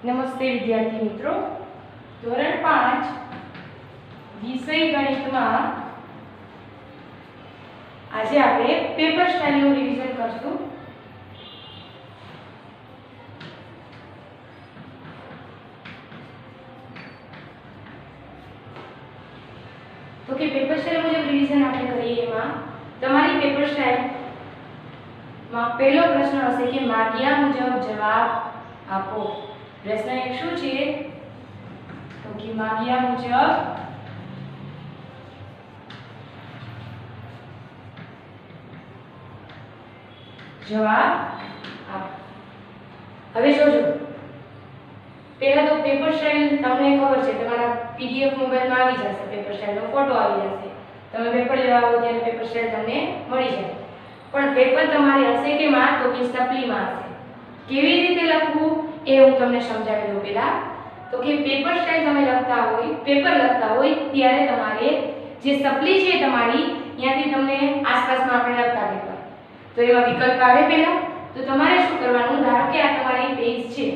નમસ્તે વિદ્યાર્થી મિત્રો, ધોરણ 5 વિષય ગણિતમાં આજે આપણે પેપર સ્ટાઇલનું રિવિઝન કરશું. તો કે પેપર સ્ટાઇલ મુજબ રિવિઝન આપણે કરીએ એમાં તમારી પેપર સ્ટાઇલમાં પહેલો પ્રશ્ન હશે કે માગ્યા મુજબ જવાબ આપો. प्रश्न एक शू छे तो कि माग्या मुजब जवाब आप. હવે જોજો, પહેલા તો પેપર સ્ટાઇલ તમને ખબર છે, તમારા પીડીએફ મોબાઈલમાં આવી જશે, પેપર સ્ટાઇલનો ફોટો આવી જશે, તમે પેપર લેવા આવો ત્યારે પેપર સ્ટાઇલ તમને મળી જાય. પણ પેપર તમારે હશે કે માં તો કે સપ્લીમાં હશે. કેવી રીતે લખવું એ હું તમને સમજાવી દઉં. પહેલા તો કે પેપર સ્ટાઇલ તમે લખતા હોય, પેપર લખતા હોય ત્યારે તમારે જે સપ્લી છે તમારી ત્યાંથી તમને આસપાસમાં આપણે લખતા પેપર તો એમાં વિકલ્પ આવે. પહેલા તો તમારે શું કરવાનું, ધારો કે આ તમારી પેજ છે,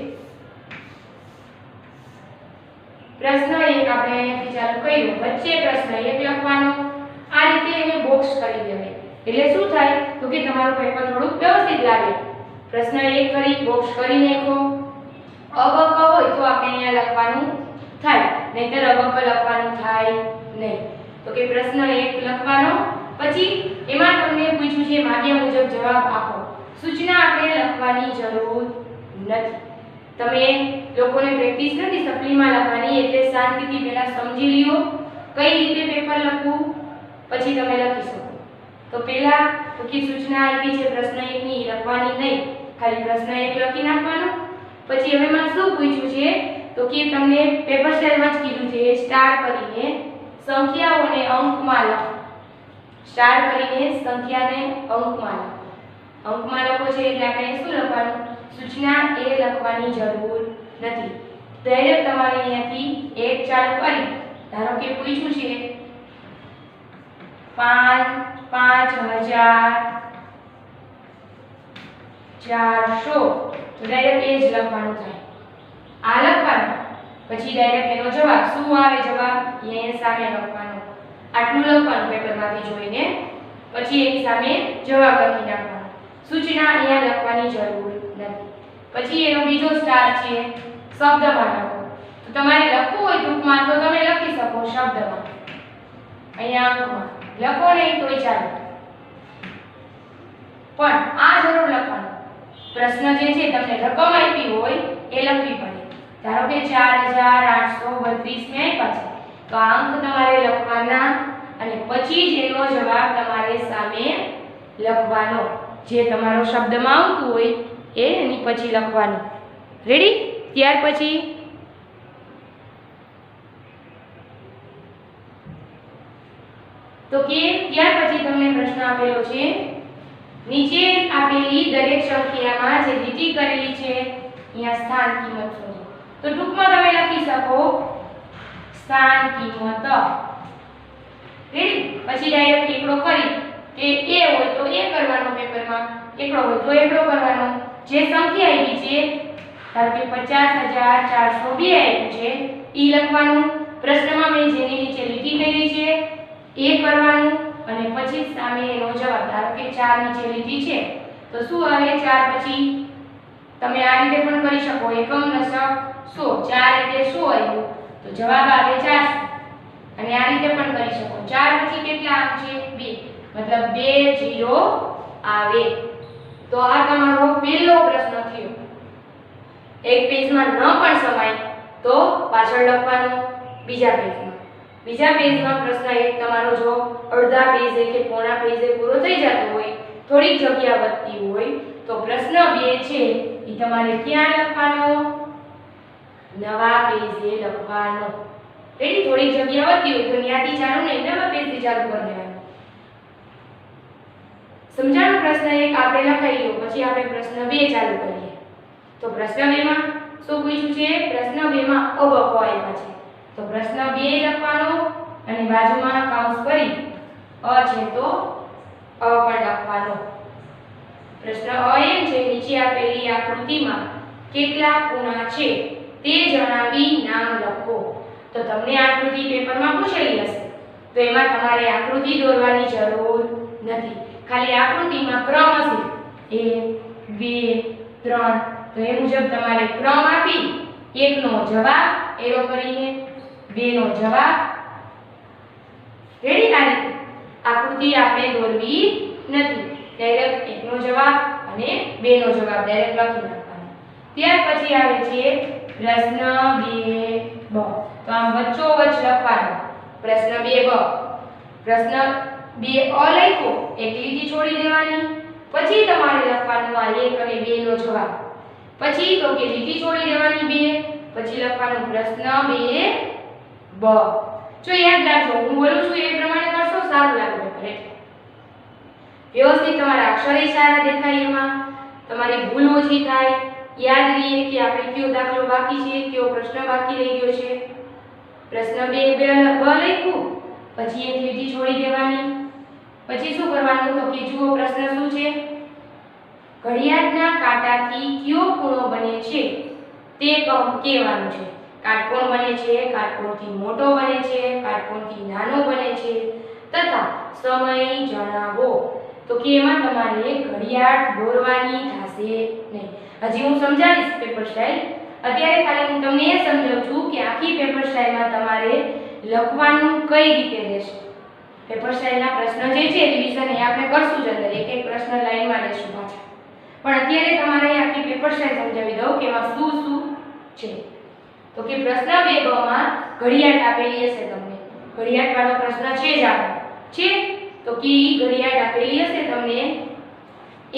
પ્રશ્ન 1 આપણે અહીંયાથી ચાલુ કર્યો, વચ્ચે પ્રશ્ન 1 લખવાનો. આ રીતે એને બોક્સ કરી દેવાય એટલે શું થાય તો કે તમારું પેપર થોડું વ્યવસ્થિત લાગે. પ્રશ્ન 1 કરી બોક્સ કરી નાખો. અબક હોય તો આપણે અહીંયા લખવાનું થાય, નહીતર અબક લખવાનું થાય નહીં. તો કે પ્રશ્ન 1 લખવાનો, પછી એમાં તમને પૂછ્યું છે માગ્યા મુજબ જવાબ આપો. સૂચના આપણે લખવાની જરૂર નથી. તમે લોકોને પ્રેક્ટિસ નથી સપ્લીમાં લખવાની, એટલે શાંતિથી પહેલા સમજી લ્યો કઈ રીતે પેપર લખવું, પછી તમે લખી શકો. તો પહેલા તો કે સૂચના આપી છે પ્રશ્ન 1 ની લખવાની નહીં, ખાલી પ્રશ્ન 1 લખી નાખવાનો. પછી હવે માં શું પૂછ્યું છે તો કે તમને પેપર સ્ટાઇલમાં જ કીધું છે સ્ટાર કરીને સંખ્યાઓને અંકમાં લખો. સ્ટાર કરીને સંખ્યાને અંકમાં લખો. અંકમાં લખો છે એટલે આપણે શું લખવાનું, સૂચના એ લખવાની જરૂર નથી. ડાયરેક્ટ તમારે અહીંયાથી 1 ચાલુ કરી, ધારો કે પૂછ્યું છે 5400 તો ડાયરેક્ટ એ જ લખવાનું થાય. આ લખવાનું, પછી ડાયરેક્ટ એનો જવાબ શું આવે, જવાબ અહીંયા સામે લખવાનો. આટલું લખવાનું પેપરમાંથી જોઈને, પછી એની સામે જવાબ લખી નાખવાનો. સૂચના અહીંયા લખવાની જરૂર નથી. પછી એનો બીજો સ્ટાર છે શબ્દમાં લખો. તો તમારે લખવું હોય ટૂંકમાં તો તમે લખી શકો શબ્દમાં, અહીંયા અંકમાં લખો નહીં તોય ચાલે, પણ આ જરૂર લખવાનું. પ્રશ્ન જે છે તમને રકમ આપી હોય એ લખવી પડે. ધારો કે 4832 મે આપ્યા છે તો આ અંક તમારે લખવાના અને પછી જ એનો જવાબ તમારે સામે લખવાનો. જે તમારો શબ્દમાં આવતું હોય એ એની પછી લખવાનું. રેડી? ત્યાર પછી તો કે ત્યાર પછી તમને પ્રશ્ન આપેલો છે નીચે આપેલી દરેક સંખ્યામાં જે લીટી કરેલી છે અહીંયા સ્થાન કિંમત શોધો. તો ટૂંકમાં તમે લખી શકો સ્થાન કિંમત. રેડી? પછી ડાયરેક્ટ એકડો કરી કે એ હોય તો એ કરવાનો, પેપરમાં એકડો હોય તો એકડો કરવાનો. જે સંખ્યા આવી છે ધારો કે 50402 આવ્યું છે ઈ લખવાનું. પ્રશ્નમાં મેં જેની નીચે લીટી કરી છે એ કરવાનું અને પછી સામે એનો જવાબ. ધારો કે 4 નીચે લીટી છે તો શું આવે, 4 પછી તમે આ રીતે પણ કરી શકો, એકમ દશક 100. 4 એટલે 100 આવ્યું તો જવાબ આવે 400. અને આ રીતે પણ કરી શકો. 4 પછી કેટલા અંક છે, 2, મતલબ 2 0 આવે. તો આ તમારો પહેલો પ્રશ્ન થયો. એક પેજમાં ન પણ સમાય તો પાછળ લખવાનો બીજા પેજમાં. બીજા પેજમાં પ્રશ્ન 1 તમારો જો અડધા પેજે કે પોણા પેજે પૂરો થઈ જતો હોય, થોડીક જગ્યા વધતી હોય તો પ્રશ્ન 2 છે એ તમારે ક્યાં લખવાનો, નવા પેજે લખવાનો. રેડી? થોડીક જગ્યા વધતી હોય તો ત્યાંથી ચાલુ નહીં, નવા પેજથી ચાલુ કરી દેવાનું. સમજાણું? પ્રશ્ન 1 આપણે લખાઈ ગયો, પછી આપણે પ્રશ્ન 2 ચાલુ કરીએ. તો પ્રશ્ન 2 માં શું પૂછ્યું છે, પ્રશ્ન 2 માં અબકો આપ્યા છે તો પ્રશ્ન 2 લખવાનો અને બાજુમાં કૌંસ કરી અ છે તો અ પણ લખવાનો. પ્રશ્ન અ એમ છે નીચે આપેલી આકૃતિમાં કેટલા ખૂણા છે તે જણાવી નામ લખો. તો તમને આકૃતિ પેપરમાં પૂછેલી હશે તો એમાં તમારે આકૃતિ દોરવાની જરૂર નથી. ખાલી આકૃતિમાં ક્રમ હશે 1 2 3 તો એ મુજબ તમારે ક્રમ આપી 1 નો જવાબ એરો કરીને 2 નો જવાબ રેડી. આ રીતે આકૃતિ આપણે દોરવી નથી. ડાયરેક્ટ 1 નો જવાબ અને 2 નો જવાબ ડાયરેક્ટ લખી નાખવાનો. ત્યાર પછી આવે છે પ્રશ્ન 2બ. તો આમ વચ્ચોવચ્ચ લખવાનો. પ્રશ્ન 2બ. પ્રશ્ન 2અ લખ્યો એક લીટી છોડી દેવાની. પછી તમારે લખવાનું આ 1 અને 2 નો જવાબ. પછી તો કે લીટી છોડી દેવાની 2. પછી લખવાનું પ્રશ્ન 2બ. જો યાદ રાખજો હું બોલું છું એ પ્રમાણે કરશો સારું લાગે છે. વ્યવસ્થિત તમારા અક્ષરે સારા દેખાય એમાં તમારી ભૂલ ઓછી થાય. યાદ રહીએ કે આપણે કયો દાખલો બાકી છે કયો પ્રશ્ન બાકી રહી ગયો છે. પ્રશ્ન 2બ લખ્યું પછી એક લીટી છોડી દેવાની. પછી શું કરવાનું તો કે જુઓ પ્રશ્ન શું છે. ઘડિયાળના કાંટાથી કયો ખૂણો બને છે તે કહેવાનું છે. કાટકોણ બને છે, કાટકોણથી મોટો બને છે, કાટકોણથી નાનો બને છે તથા સમય જણાવો. તો કે એમાં તમારે ઘડિયાળ દોરવાની થશે નહીં. હજી હું સમજાવીશ પેપર સ્ટાઇલ. અત્યારે ખાલી હું તમને એ સમજાવું છું કે આખી પેપર સ્ટાઇલમાં તમારે લખવાનું કઈ રીતે રહેશે. પેપર સ્ટાઇલના પ્રશ્ન જે છે રિવિઝન એ આપણે કરશું જ અંદર એક એક પ્રશ્ન લાઈનમાં લેશું પાછા. પણ અત્યારે તમારે આખી પેપર સ્ટાઇલ સમજાવી દઉં કે એમાં શું શું છે. તો કે પ્રશ્ન 2માં ઘડિયાળ આપેલી હશે તમને. ઘડિયાળ વાળો પ્રશ્ન છે જ આપણો છે. તો કે ઘડિયાળ આપેલી હશે તમને.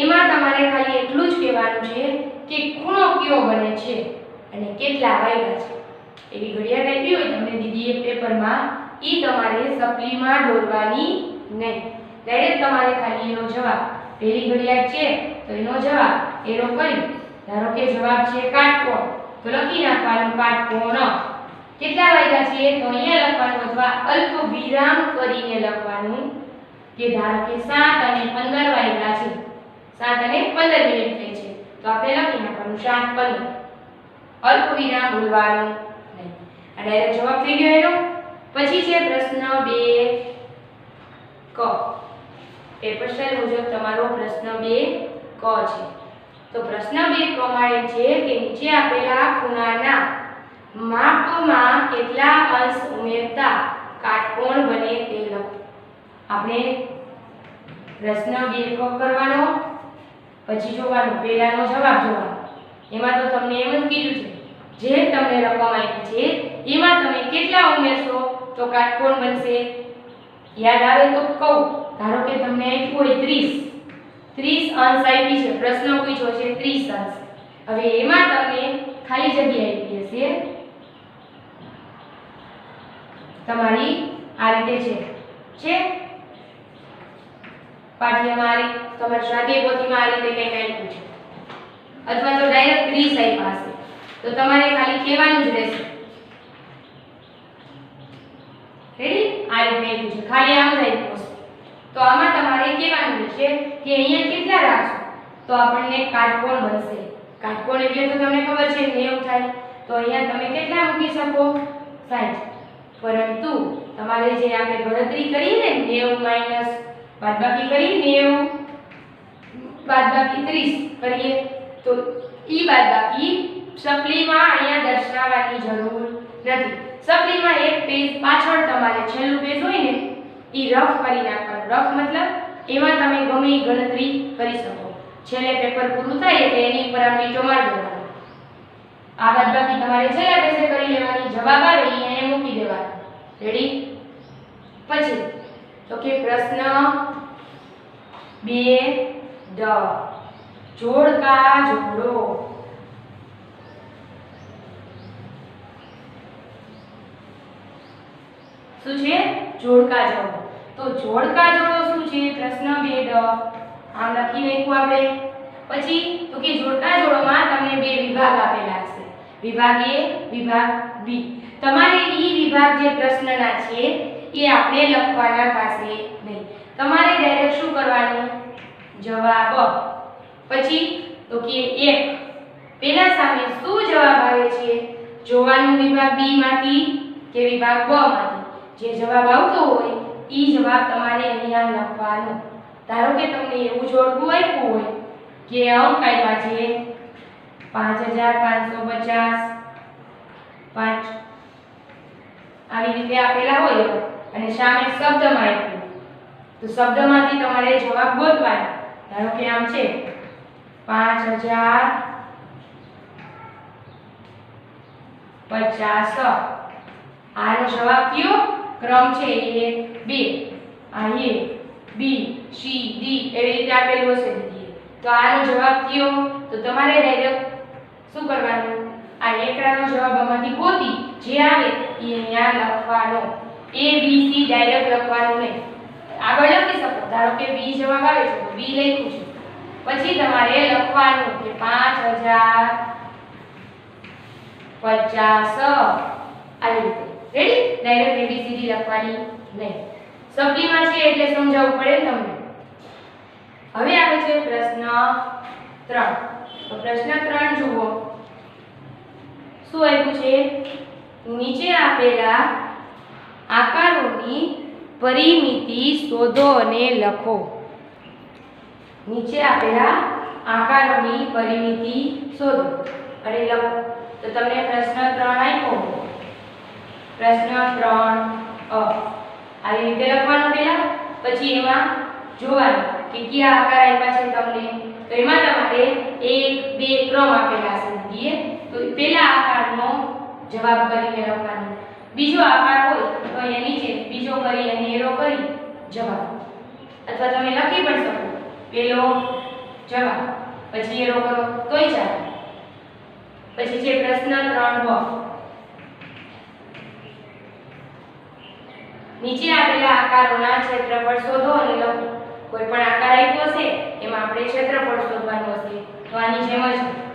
એમાં તમારે ખાલી એટલું જ કહેવાનું છે કે ખૂણો કયો બને છે અને કેટલા વાગ્યા છે. એવી ઘડિયાળ આપી હોય તમને દીદીએ પેપરમાં ઈ તમારે સપ્લીમાં દોરવાની નહીં. ડાયરેક્ટ તમારે ખાલી એનો જવાબ પેલી ઘડિયાળ છે તો એનો જવાબ એરો કરી ધારો કે જવાબ છે કાટકોણ તો લખી નાખવાનું કાટકોણ. કેટલા વાગ્યા છે તો અહીંયા લખવાનું અથવા અલ્પ વિરામ કરીને લખવાનું કે ધારો કે 7 અને 15 વાગ્યા છે. 7 અને 15 મિનિટ થઈ છે તો આપણે લખી નાખવાનું 7:15. અલ્પ વિરામ બોલવાનું નહીં. આ ડાયરેક્ટ જવાબ થઈ ગયો એનો. પછી છે પ્રશ્ન 2ક. પેપર સ્ટાઇલ મુજબ તમારો પ્રશ્ન 2ક છે. તો પ્રશ્ન 2ક માં એ છે કે નીચે આપેલા ખૂણાના માપમાં કેટલા અંશ ઉમેરતા કાટકોણ બને તે લખો. આપણે પ્રશ્ન 2ક કરવાનો. પછી જોવાનું પહેલાનો જવાબ જોવાનો. એમાં તો તમને એમ જ કીધું છે જે તમને રકમ આપી છે એમાં તમે કેટલા ઉમેરશો તો કાટકોણ બનશે. યાદ આવે તો કહું. ધારો કે તમને આપ્યું હોય 30 અંશ આપી છે. પ્રશ્ન પૂછ્યો છે 30 અંશ. હવે એમાં તમને ખાલી જગ્યા આપી હશે તમારી આ રીતે છે પાઠ્યમાં તમારા સ્વાધ્યાય પોથીમાં આ રીતે કંઈક આપ્યું છે અથવા તો ડાયરેક્ટ 30 આપ્યા હશે તો તમારે ખાલી કહેવાનું જ રહેશે. રેડી? આ રીતે આપ્યું છે ખાલી આમ જ આપ્યું હશે તો આમાં તમારે કહેવાનું રહેશે કે અહીંયા કેટલા રાખશો તો આપણને કાટકોણ બનશે. કાટકોણ એટલે તો તમને ખબર છે 90 થાય તો અહીંયા તમે કેટલા મૂકી શકો 60. પરંતુ તમારે જે આપણે ગણતરી કરી ને 90 માઈનસ બાદબાકી કરી 90 બાદબાકી 30 કરીએ તો ઈ બાદબાકી સપ્લીમાં અહીંયા દર્શાવવાની જરૂર નથી. સપ્લીમાં એક પેજ પાછળ તમારે છેલ્લું પેજ હોય ને ઈ રફ કરી નાખવાનું. રફ મતલબ એમાં તમે ગમે ઈ ગણતરી કરી શકો. છેલ્લે પેપર પૂરું થાય એટલે એની ઉપર આમ લીટો મારી દેવાનો. આ બાદબાકી તમારે છેલ્લા પેજે કરી લેવાની. જવાબ આવે ઈ અહીંયા મૂકી દેવાનો. રેડી? પછી તો કે પ્રશ્ન 2ડ જોડકા જોડો. શું છે? જોડકા જોડો. તો જોડકા જોડો શું છે? પ્રશ્ન 2ડ આમ લખી નાખ્યું આપણે. પછી તો કે જોડકા જોડોમાં તમને બે વિભાગ આપેલા હશે. વિભાગ A, વિભાગ B. તમારે ઈ વિભાગ જે પ્રશ્નના છે એ આપણે લખવાના થશે નહીં. તમારે ડાયરેક્ટ શું કરવાનું? જવાબ. પછી તો કે 1 પેલા સામે શું જવાબ આવે છે જોવાનું વિભાગ બી માંથી કે વિભાગ બ માંથી જે જવાબ આવતો હોય ઈ જવાબ તમારે અહીંયા લખવાનો. ધારો કે તમને એવું જોડકું આપ્યું હોય કે અંક આપ્યા છે 5550 5 આવી રીતે આપેલા હોય અને સામે શબ્દમાં આપ્યું તો શબ્દમાંથી તમારે જવાબ ગોતવાનો. ધારો કે આમ છે 5050 આનો જવાબ કયો ક્રમ છે 1 2 આ A B C D એવી રીતે આપેલું હશે દીદી. તો આનો જવાબ કયો તો તમારે ડાયરેક્ટ શું કરવાનું આ એકડાનો જવાબ આમાંથી ગોતી જે આવે એ અહીંયા લખવાનો. A B C ડાયરેક્ટ લખવાનું નહીં. આગળ લખી શકો. ધારો કે B જવાબ આવે છે તો B લખ્યું છે. પછી તમારે લખવાનું કે 5050 આવી રીતે. રેડી? ડાયરેક્ટ ABCD લખવાની નહીં. સપ્લીમાં છે એટલે સમજાવવું પડે તમને. હવે આવે છે પ્રશ્ન 3. તો પ્રશ્ન 3 જુઓ. શું આપ્યું છે? નીચે આપેલા આકારોની પરિમિતિ શોધો અને લખો. નીચે આપેલા આકારોની પરિમિતિ શોધો અને લખો. તો તમને પ્રશ્ન 3 આપ્યો. પ્રશ્ન 3 આવી રીતે લખવાનું પહેલા, પછી એમાં જોવાનું કે કયા આકાર આપ્યા છે તમને. તો એમાં તમારે 1 2 ક્રમ આપેલા છે દીએ. તો પહેલા આકારનો જવાબ કરીને લખવાનો. બીજો આકાર હોય તો અહીંયા નીચે બીજો કરી અને એરો કરી જવાબ, અથવા તમે લખી પણ શકો પહેલો જવાબ પછી એરો કરો તોય ચાલે. પછી છે પ્રશ્ન 3બ. નીચે આપેલા આકારોના ક્ષેત્રફળ શોધો અને લખો. કોઈ પણ આકાર આપ્યો છે એમાં આપણે ક્ષેત્રફળ શોધવાનું હશે. તો આની જેમ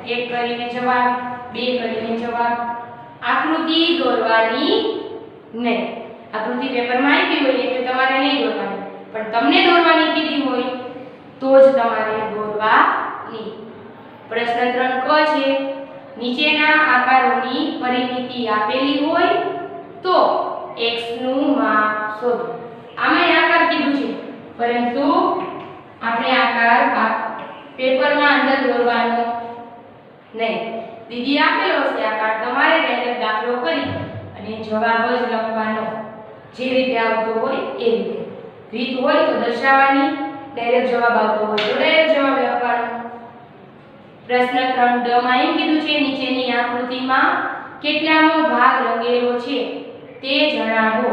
જ 1 કરીને જવાબ 2 કરીને જવાબ. આકૃતિ દોરવાની નહીં. આકૃતિ પેપરમાં આપી હોય એટલે તમારે નહીં દોરવાની, પણ તમને દોરવાની કીધી હોય તો જ તમારે દોરવાની. પ્રશ્ન 3ક છે. નીચેના આકારોની પરિમિતિ આપેલી હોય તો x નું માપ શોધો. આમાં આકાર કીધું છે, પરંતુ આપણે આકાર પેપરમાં અંદર દોરવાનો નહીં. દીદી આપેલો છે આકાર, તમારે ડાયરેક્ટ દાખલો કરી અને જવાબ જ લખવાનો. જે રીતે આવતો હોય એ રીતે. રીત હોય તો દર્શાવવાની, ડાયરેક્ટ જવાબ આવતો હોય તો ડાયરેક્ટ જવાબ લખવાનો. પ્રશ્ન 3ડ માં એમ કીધું છે નીચેની આકૃતિમાં કેટલામો ભાગ રંગેલો છે તે જણાવો.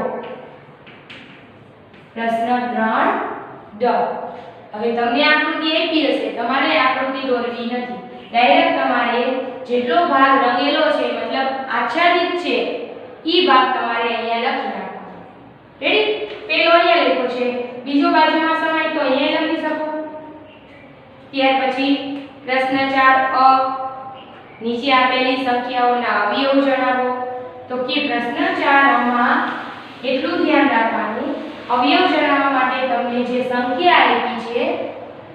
પ્રશ્ન 3ડ. હવે તમને આકૃતિ આપી હશે, તમારે આકૃતિ દોરવી નથી. ડાયરેક્ટ તમારે જેટલો ભાગ રંગેલો છે મતલબ આચ્છાદિત છે ઈ ભાગ તમારે અહીંયા લખી નાખવાનો. રેડી? પેલો અહીંયા લખ્યો છે, બીજો બાજુમાં સમાય તો અહીંયા લખી શકો. ત્યાર પછી પ્રશ્ન 4અ. નીચે આપેલી સંખ્યાઓના અવયવ જણાવો. તો કે પ્રશ્ન 4માં એટલું ધ્યાન રાખવાનું, અવયવ જણાવવા માટે તમને જે સંખ્યા આપી છે,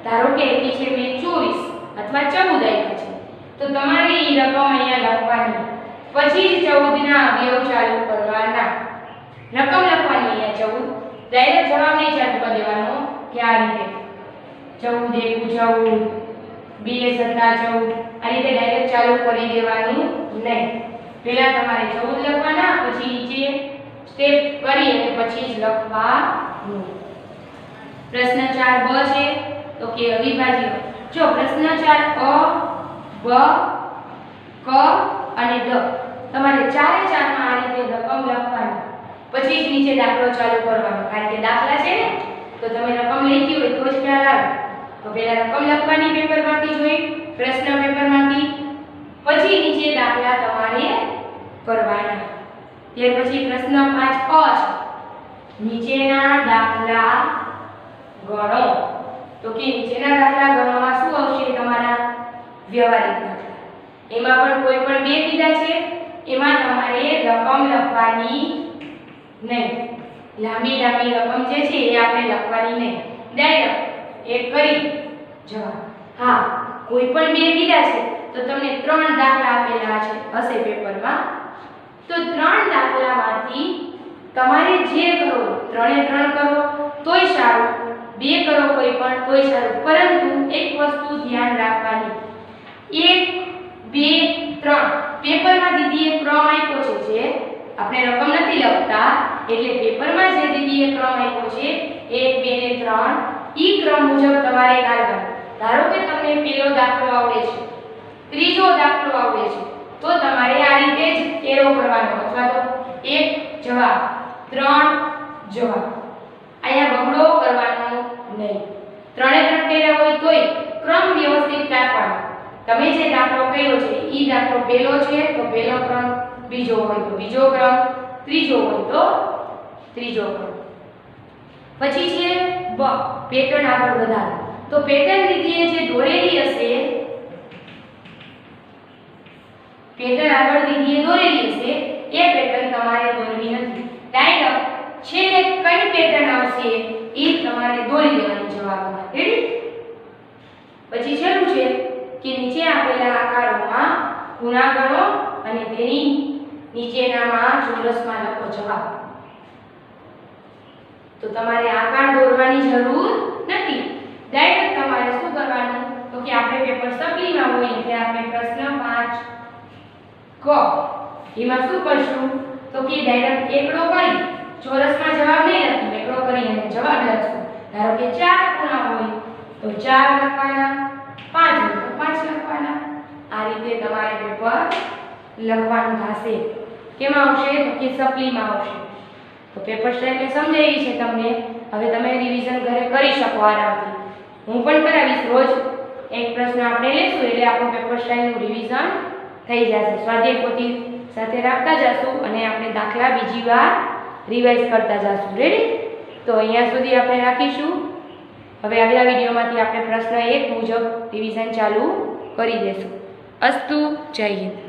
ધારો કે આપી છે મેં 24 અથવા 14 આપી છે, તો તમારે એ રકમ અહીંયા લખવાની. પછી જ 14 ના અવયવ ચાલુ કરવાના. રકમ લખવાની અહીંયા 14, ડાયરેક્ટ જવાબ નહીં ચાલુ કરી દેવાનો કે આ રીતે 14 એકુ 14 2 સત્તા 14 આ રીતે ડાયરેક્ટ ચાલુ કરી દેવાનું નહીં. પહેલા તમારે 14 લખવાના, પછી નીચે સ્ટેપ કરી અને પછી જ લખવાનું. પ્રશ્ન 4બ છે. તો કે અવિભાજ્ય. જો પ્રશ્ન 4 અ બ ક અને ડ તમારે ચારે ચારમાં આ રીતે રકમ લખવાની, પછી જ નીચે દાખલો ચાલુ કરવાનો. કારણ કે દાખલા છે ને તો તમે રકમ લખી હોય તો જ ખ્યાલ આવે. તો પહેલા રકમ લખવાની પેપરમાંથી જોઈ, પ્રશ્ન પેપરમાંથી, પછી નીચે દાખલા તમારે કરવાના. ત્યાર પછી પ્રશ્ન 5અ છે. નીચેના દાખલા ગણો. તો કે નીચેના દાખલા ગણવામાં શું આવશે? તમારા વ્યવહારિક દાખલા. એમાં પણ કોઈ પણ બે કીધા છે, એમાં તમારે રકમ લખવાની નહીં. લાંબી લાંબી રકમ જે છે એ આપણે લખવાની નહીં. ડાયરેક્ટ એક કરી જવાબ. હા, કોઈ પણ બે કીધા છે તો તમને 3 દાખલા આપેલા હશે પેપરમાં. તો 3 દાખલામાંથી તમારે જે કરો 3 એ 3 કરો તોય સારું, 2 કરો કોઈ પણ તોય સારું, પરંતુ એક વસ્તુ ધ્યાન રાખવાની, 1 2 3 પેપરમાં દીદીએ ક્રમ આપ્યો છે, જે આપણે રકમ નથી લખતા, એટલે પેપરમાં જે દીદીએ ક્રમ આપ્યો છે 1 2 ને 3 ઈ ક્રમ મુજબ તમારે કાઢવાનું. ધારો કે તમને પહેલો દાખલો આવડે છે, ત્રીજો દાખલો આવડે છે, તો તમારે આ રીતે જ એરો કરવાનો, અથવા તો 1 જવાબ 3 જવાબ. અહીંયા બગડો કરવાનો નહીં. 3 એ 3 કર્યા હોય તોય ક્રમ વ્યવસ્થિત રાખવાનો. તમે જે દાખલો કર્યો છે ઈ દાખલો પહેલો છે તો પહેલો ક્રમ, બીજો હોય તો બીજો ક્રમ, ત્રીજો હોય તો ત્રીજો ક્રમ. પછી છે બ, પેટર્ન આગળ વધારો. તો પેટર્ન દીદીએ જે દોરેલી હશે, પેટર્ન આગળ દીદીએ દોરેલી હશે એ પેટર્ન તમારે દોરવી નથી. ડાયરેક્ટ છેલ્લે કઈ પેટર્ન આવશે એ તમારે દોરી દેવાની જવાબમાં. રેડી? પછી છેલ્લું છે કે નીચે આપેલા આકારોમાં ખૂણા ગણો અને તેની નીચેનામાં ચોરસમાં લખો જવાબ. તો તમારે આકાર દોરવાની જરૂર નથી. ડાયરેક્ટ તમારે શું કરવાનું, તો કે આપણે પેપર સપ્લીમાં હોય એટલે આપણે પ્રશ્ન 5 ક એમાં શું કરશું, તો કે ડાયરેક્ટ એકડો કરી ચોરસમાં જવાબ નહીં લખી, એકડો કરી અને જવાબ લખશું. ધારો કે 4 ખૂણા હોય તો 4 લખવાના, 5 હોય તો 5 લખવાના. આ રીતે તમારે પેપર લખવાનું થશે. કેમાં આવશે, તો કે સપ્લીમાં આવશે. તો પેપર સ્ટાઇલ મેં સમજાવી છે તમને. હવે તમે રિવિઝન ઘરે કરી શકો આરામથી. હું પણ કરાવીશ. રોજ એક પ્રશ્ન આપણે લેશું એટલે આપણું પેપર સ્ટાઇલનું રિવિઝન થઈ જશે. સ્વાધ્યાય પોથી સાથે રાખતા જશું અને આપણે દાખલા બીજી વાર રિવાઇઝ કરતા જશું. રેડી? તો અહીંયા સુધી આપણે રાખીશું. હવે આગલા વિડીયોમાંથી આપણે પ્રશ્ન 1 મુજબ રિવિઝન ચાલુ કરી દેશું. અસ્તુ. જય હિન્દ.